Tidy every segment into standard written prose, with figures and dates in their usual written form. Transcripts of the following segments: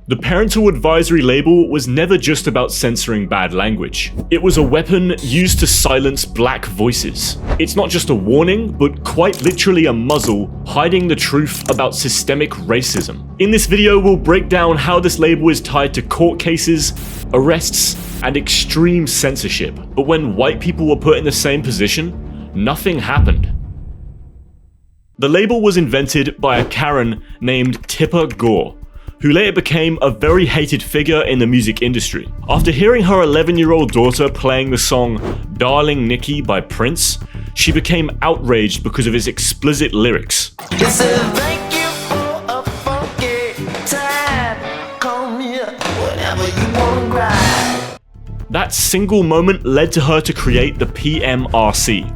The parental advisory label was never just about censoring bad language. It was a weapon used to silence black voices. It's not just a warning, but quite literally a muzzle hiding the truth about systemic racism. In this video, we'll break down how this label is tied to court cases, arrests, and extreme censorship. But when white people were put in the same position, nothing happened. The label was invented by a Karen named Tipper Gore, who later became a very hated figure in the music industry. After hearing her 11-year-old daughter playing the song Darling Nikki by Prince, she became outraged because of its explicit lyrics. Thank you for a funky time. Call me up whenever you wanna cry. That single moment led to her to create the PMRC,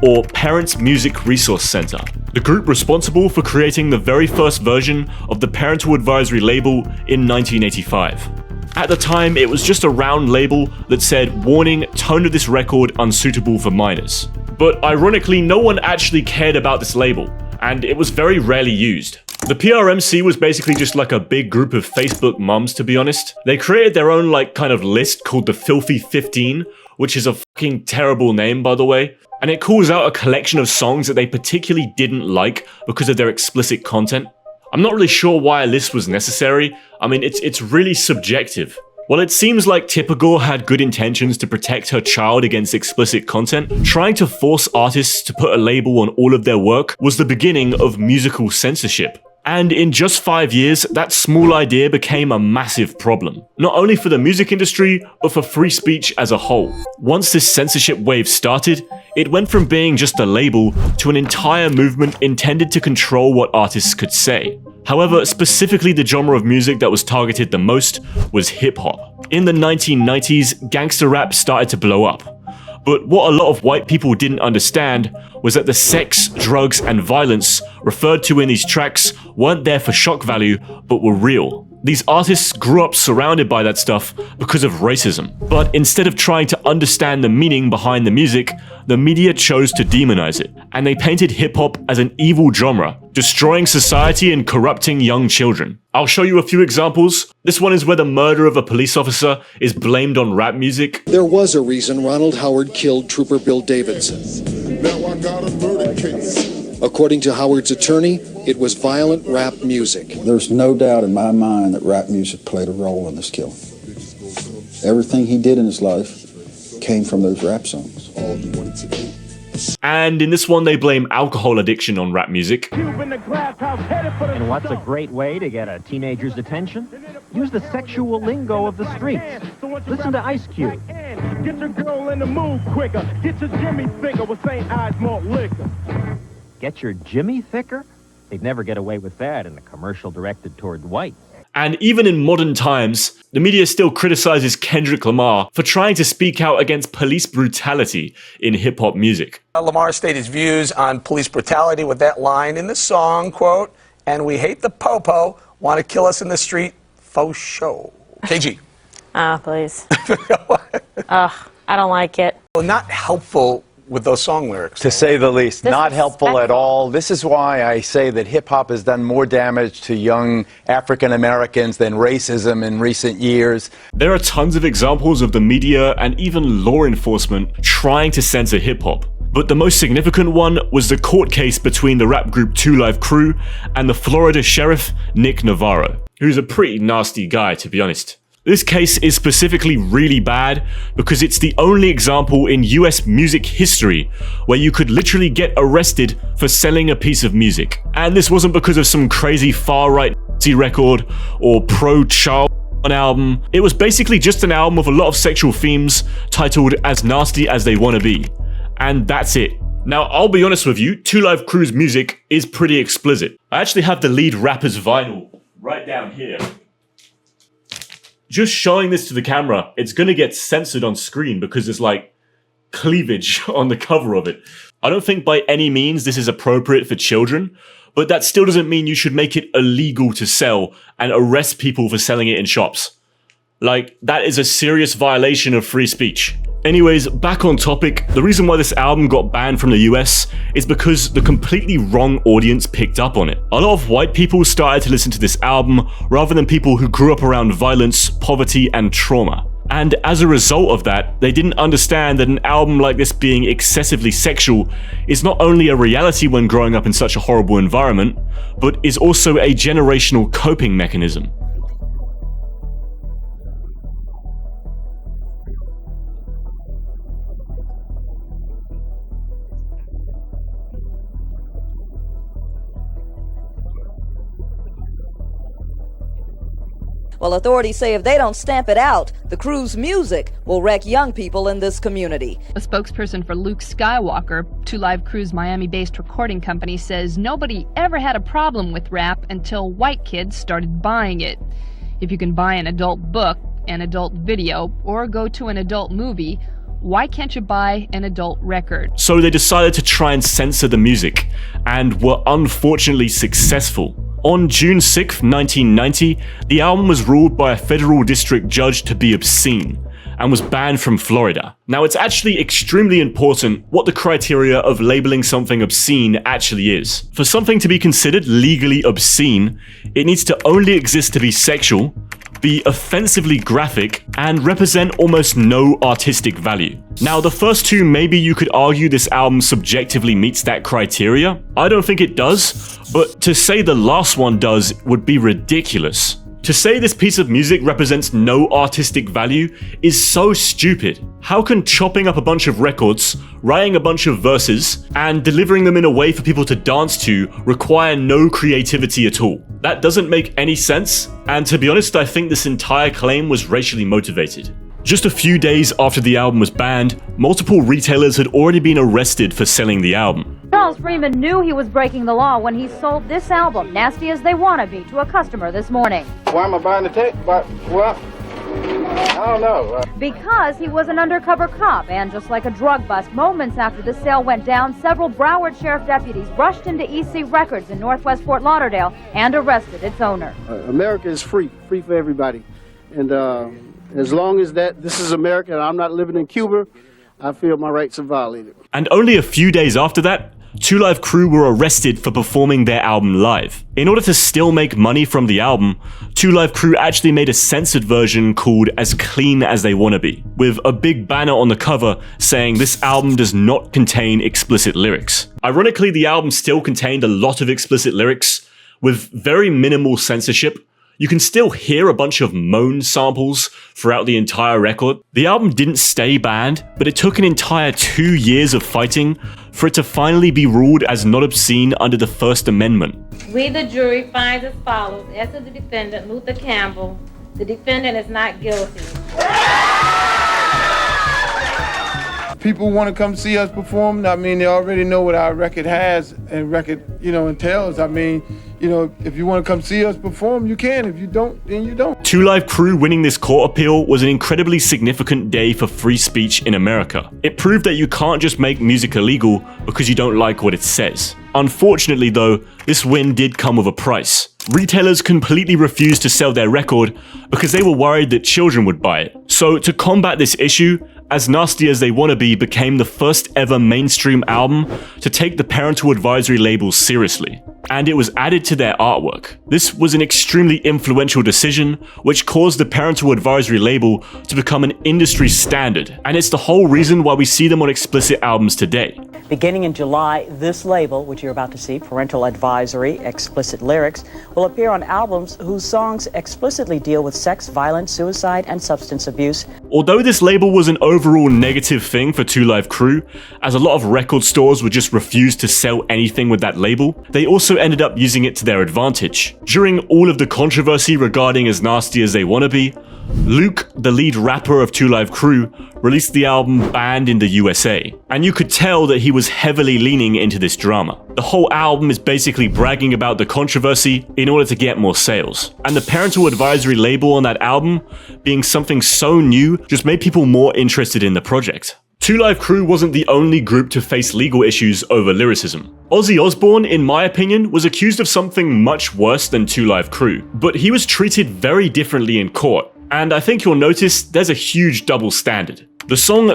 or Parents Music Resource Center, the group responsible for creating the very first version of the parental advisory label in 1985. At the time, it was just a round label that said, "Warning, tone of this record unsuitable for minors." But ironically, no one actually cared about this label, and it was very rarely used. The PRMC was basically just like a big group of Facebook mums, to be honest. They created their own kind of list called the Filthy 15, which is a fucking terrible name, by the way. And it calls out a collection of songs that they particularly didn't like because of their explicit content. I'm not really sure why a list was necessary. I mean, it's really subjective. While it seems like Tipper Gore had good intentions to protect her child against explicit content, trying to force artists to put a label on all of their work was the beginning of musical censorship. And in just 5 years, that small idea became a massive problem. Not only for the music industry, but for free speech as a whole. Once this censorship wave started, it went from being just a label to an entire movement intended to control what artists could say. However, specifically the genre of music that was targeted the most was hip-hop. In the 1990s, gangster rap started to blow up. But what a lot of white people didn't understand was that the sex, drugs, and violence referred to in these tracks weren't there for shock value, but were real. These artists grew up surrounded by that stuff because of racism. But instead of trying to understand the meaning behind the music, the media chose to demonize it. And they painted hip-hop as an evil genre, destroying society and corrupting young children. I'll show you a few examples. This one is where the murder of a police officer is blamed on rap music. There was a reason Ronald Howard killed Trooper Bill Davidson. Now I got a murder case. According to Howard's attorney, it was violent rap music. There's no doubt in my mind that rap music played a role in this killing. Everything he did in his life came from those rap songs. And in this one, they blame alcohol addiction on rap music. And what's a great way to get a teenager's attention? Use the sexual lingo of the streets. Listen to Ice Cube. Get your girl in the mood quicker. Get your Jimmy thicker with St. Ides malt liquor. Get your Jimmy thicker? They'd never get away with that in a commercial directed toward whites. And even in modern times, the media still criticizes Kendrick Lamar for trying to speak out against police brutality in hip-hop music. Lamar stated his views on police brutality with that line in the song, quote, "And we hate the po-po, want to kill us in the street, faux show." KG. Please. Ugh, I don't like it. Well, not helpful with those song lyrics. To say the least. Not helpful at all. This is why I say that hip-hop has done more damage to young African Americans than racism in recent years. There are tons of examples of the media and even law enforcement trying to censor hip-hop. But the most significant one was the court case between the rap group 2 Live Crew and the Florida sheriff Nick Navarro, who's a pretty nasty guy, to be honest. This case is specifically really bad because it's the only example in US music history where you could literally get arrested for selling a piece of music. And this wasn't because of some crazy far-right record or pro-child album. It was basically just an album with a lot of sexual themes titled As Nasty As They Wanna Be. And that's it. Now, I'll be honest with you, 2 Live Crew's music is pretty explicit. I actually have the lead rapper's vinyl right down here. Just showing this to the camera, it's gonna get censored on screen because there's cleavage on the cover of it. I don't think by any means this is appropriate for children, but that still doesn't mean you should make it illegal to sell and arrest people for selling it in shops. That is a serious violation of free speech. Anyways, back on topic, the reason why this album got banned from the US is because the completely wrong audience picked up on it. A lot of white people started to listen to this album rather than people who grew up around violence, poverty, and trauma. And as a result of that, they didn't understand that an album like this being excessively sexual is not only a reality when growing up in such a horrible environment, but is also a generational coping mechanism. Well, authorities say if they don't stamp it out, the crew's music will wreck young people in this community. A spokesperson for Luke Skywalker, 2 Live Crew's Miami-based recording company, says nobody ever had a problem with rap until white kids started buying it. If you can buy an adult book, an adult video, or go to an adult movie, why can't you buy an adult record? So they decided to try and censor the music, and were unfortunately successful. On June 6, 1990, the album was ruled by a federal district judge to be obscene, and was banned from Florida. Now, it's actually extremely important what the criteria of labeling something obscene actually is. For something to be considered legally obscene, it needs to only exist to be sexual, be offensively graphic, and represent almost no artistic value. Now, the first two, maybe you could argue this album subjectively meets that criteria. I don't think it does, but to say the last one does would be ridiculous. To say this piece of music represents no artistic value is so stupid. How can chopping up a bunch of records, writing a bunch of verses, and delivering them in a way for people to dance to require no creativity at all? That doesn't make any sense, and to be honest, I think this entire claim was racially motivated. Just a few days after the album was banned, multiple retailers had already been arrested for selling the album. Charles Freeman knew he was breaking the law when he sold this album, Nasty as They Wanna Be, to a customer this morning. Why am I buying the tape? Well, I don't know. Because he was an undercover cop, and just like a drug bust, moments after the sale went down, several Broward Sheriff deputies rushed into EC Records in northwest Fort Lauderdale and arrested its owner. America is free for everybody. And as long as this is America and I'm not living in Cuba, I feel my rights are violated. And only a few days after that, 2 Live Crew were arrested for performing their album live. In order to still make money from the album, 2 Live Crew actually made a censored version called As Clean As They Wanna Be, with a big banner on the cover saying this album does not contain explicit lyrics. Ironically, the album still contained a lot of explicit lyrics, with very minimal censorship. You can still hear a bunch of moan samples throughout the entire record. The album didn't stay banned, but it took an entire 2 years of fighting for it to finally be ruled as not obscene under the First Amendment. We, the jury, finds as follows. As to the defendant, Luther Campbell, the defendant is not guilty. People want to come see us perform. I mean, they already know what our record has and record, entails. I mean, if you want to come see us perform, you can. If you don't, then you don't. 2 Live Crew winning this court appeal was an incredibly significant day for free speech in America. It proved that you can't just make music illegal because you don't like what it says. Unfortunately though, this win did come with a price. Retailers completely refused to sell their record because they were worried that children would buy it. So to combat this issue, As Nasty As They Wanna Be became the first ever mainstream album to take the parental advisory label seriously, and it was added to their artwork. This was an extremely influential decision, which caused the parental advisory label to become an industry standard, and it's the whole reason why we see them on explicit albums today. Beginning in July, this label, which you're about to see, Parental Advisory, Explicit Lyrics, will appear on albums whose songs explicitly deal with sex, violence, suicide, and substance abuse. Although this label was an overall negative thing for 2 Live Crew, as a lot of record stores would just refuse to sell anything with that label, they also ended up using it to their advantage. During all of the controversy regarding As Nasty As They Wanna Be, Luke, the lead rapper of 2 Live Crew, released the album Banned in the USA, and you could tell that he was heavily leaning into this drama. The whole album is basically bragging about the controversy in order to get more sales, and the parental advisory label on that album, being something so new, just made people more interested in the project. 2 Live Crew wasn't the only group to face legal issues over lyricism. Ozzy Osbourne, in my opinion, was accused of something much worse than 2 Live Crew, but he was treated very differently in court. And I think you'll notice there's a huge double standard. The song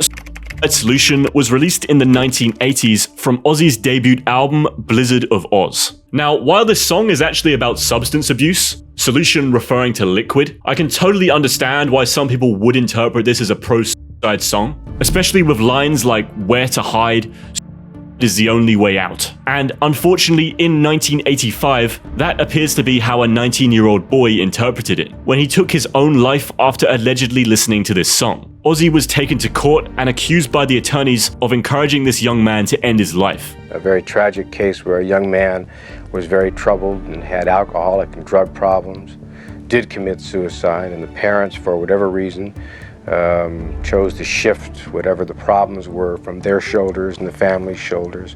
Solution was released in the 1980s from Ozzy's debut album Blizzard of Oz. Now, while this song is actually about substance abuse, solution referring to liquid, I can totally understand why some people would interpret this as a pro-suicide song, especially with lines like where to hide is the only way out. And unfortunately, in 1985, that appears to be how a 19-year-old boy interpreted it, when he took his own life after allegedly listening to this song. Ozzy was taken to court and accused by the attorneys of encouraging this young man to end his life. A very tragic case where a young man was very troubled and had alcoholic and drug problems, did commit suicide, and the parents, for whatever reason, chose to shift whatever the problems were from their shoulders and the family's shoulders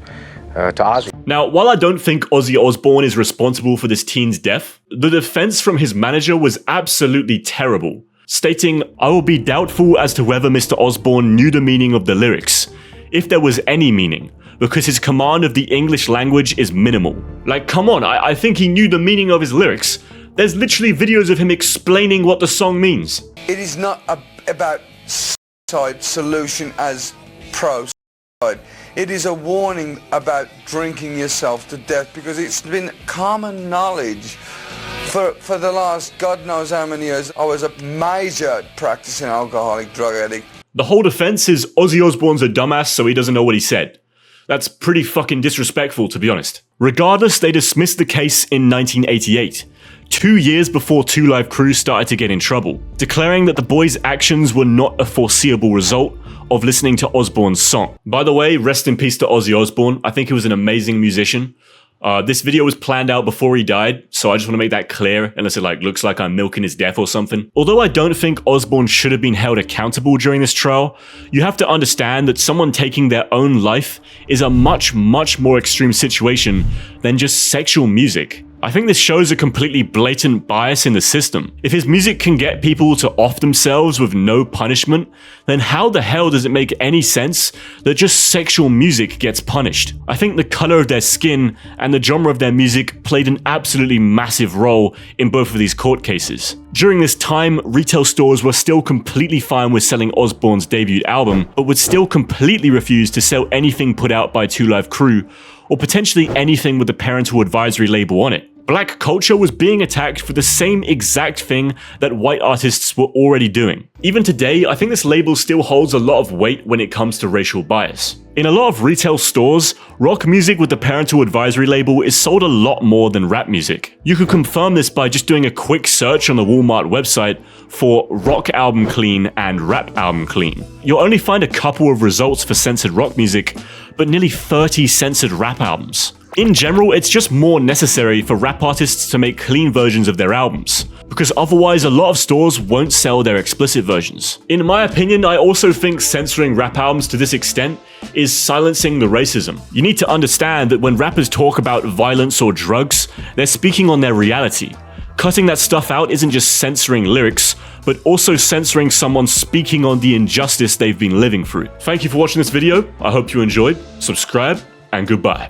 to Ozzy. Now, while I don't think Ozzy Osbourne is responsible for this teen's death, the defense from his manager was absolutely terrible, stating, "I will be doubtful as to whether Mr. Osbourne knew the meaning of the lyrics, if there was any meaning, because his command of the English language is minimal." Like, come on, I think he knew the meaning of his lyrics. There's literally videos of him explaining what the song means. It is not about suicide solution as pro-suicide. It is a warning about drinking yourself to death, because it's been common knowledge for the last God knows how many years. I was a major practicing alcoholic drug addict. The whole defense is Ozzy Osbourne's a dumbass, so he doesn't know what he said. That's pretty fucking disrespectful, to be honest. Regardless, they dismissed the case in 1988. 2 years before Two Live Crew started to get in trouble, declaring that the boys' actions were not a foreseeable result of listening to Osbourne's song. By the way, rest in peace to Ozzy Osbourne. I think he was an amazing musician. This video was planned out before he died, so I just want to make that clear, unless it looks like I'm milking his death or something. Although I don't think Osbourne should have been held accountable during this trial, you have to understand that someone taking their own life is a much more extreme situation than just sexual music. I think this shows a completely blatant bias in the system. If his music can get people to off themselves with no punishment, then how the hell does it make any sense that just sexual music gets punished? I think the color of their skin and the genre of their music played an absolutely massive role in both of these court cases. During this time, retail stores were still completely fine with selling Osbourne's debut album, but would still completely refuse to sell anything put out by Two Live Crew, or potentially anything with the parental advisory label on it. Black culture was being attacked for the same exact thing that white artists were already doing. Even today, I think this label still holds a lot of weight when it comes to racial bias. In a lot of retail stores, rock music with the parental advisory label is sold a lot more than rap music. You could confirm this by just doing a quick search on the Walmart website for rock album clean and rap album clean. You'll only find a couple of results for censored rock music, but nearly 30 censored rap albums. In general, it's just more necessary for rap artists to make clean versions of their albums, because otherwise a lot of stores won't sell their explicit versions. In my opinion, I also think censoring rap albums to this extent is silencing the racism. You need to understand that when rappers talk about violence or drugs, they're speaking on their reality. Cutting that stuff out isn't just censoring lyrics, but also censoring someone speaking on the injustice they've been living through. Thank you for watching this video. I hope you enjoyed. Subscribe, and goodbye.